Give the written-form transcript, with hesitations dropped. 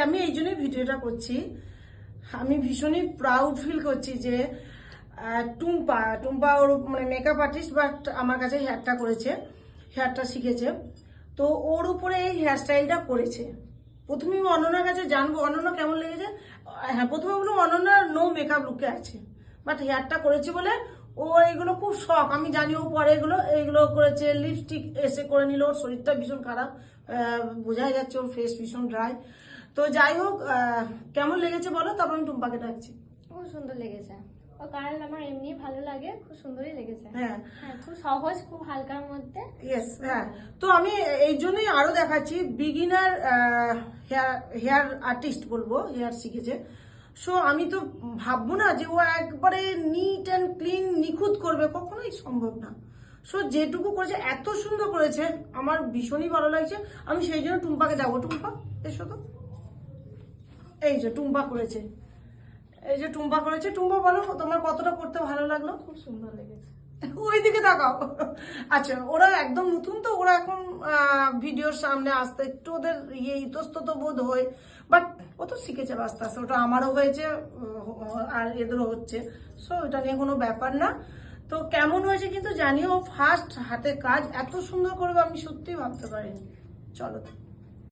আমি এই জন্যই ভিডিওটা করছি। আমি ভীষণই প্রাউড ফিল করছি যে টুম্পা ওর মানে মেকআপ আর্টিস্ট, বাট আমার কাছে হেয়ারটা করেছে, হেয়ারটা শিখেছে। তো ওর উপরে এই হেয়ারস্টাইলটা করেছে। প্রথমে আমি অনন্যার কাছে জানবো অনন্যা কেমন লেগেছে। হ্যাঁ, প্রথমে বলবো অনন্যা নো মেকআপ লুকে আছে, বাট হেয়ারটা করেছে বলে ও এগুলো খুব শখ। আমি জানি ও পরে এইগুলো করেছে। লিপস্টিক এসে করে নিল। ওর শরীরটা ভীষণ খারাপ, বোঝাই যাচ্ছে ওর ফেস ভীষণ ড্রাই। তো যাই হোক, কেমন লেগেছে বলো, তারপর আমি টুম্পাকে ডাকছি। খুব সুন্দর লেগেছে। ও কালার আমার এমনি ভালো লাগে, খুব সুন্দরই লেগেছে। হ্যাঁ, খুব সহজ, খুব হালকার মধ্যে। ইয়েস, হ্যাঁ। তো আমি এই জন্যই আরো দেখাচ্ছি, বিগিনার হেয়ার আর্টিস্ট বলবো, হেয়ার শিখেছে। সো আমি তো ভাববো না যে ও একবারে নিট অ্যান্ড ক্লিন নিখুঁত করবে, কখনোই সম্ভব না। সো যেটুকু করেছে এত সুন্দর করেছে, আমার ভীষণই ভালো লাগছে। আমি সেই জন্য টুম্পাকে যাবো। টুম্পা এসো তো। এই যে টুম্পা করেছে, এই যে টুম্পা করেছে। টুম্পা বলো তোমার কতটা করতে ভালো লাগলো? খুব সুন্দর লেগেছে। ওই দিকে তাকাও। আচ্ছা, ওরা একদম নতুন তো, ওরা এখন ভিডিওর সামনে আসতে একটু ওদের ইতস্তত বোধ হয়, বাট ও তো শিখেছে আস্তে আস্তে। ওটা আমারও হয়েছে আর এদেরও হচ্ছে। সো এটা নিয়ে কোনো ব্যাপার না। তো কেমন হয়েছে কিন্তু জানিও। ফার্স্ট হাতে কাজ এত সুন্দর করবে আমি সত্যিই ভাবতে পারিনি। চলো।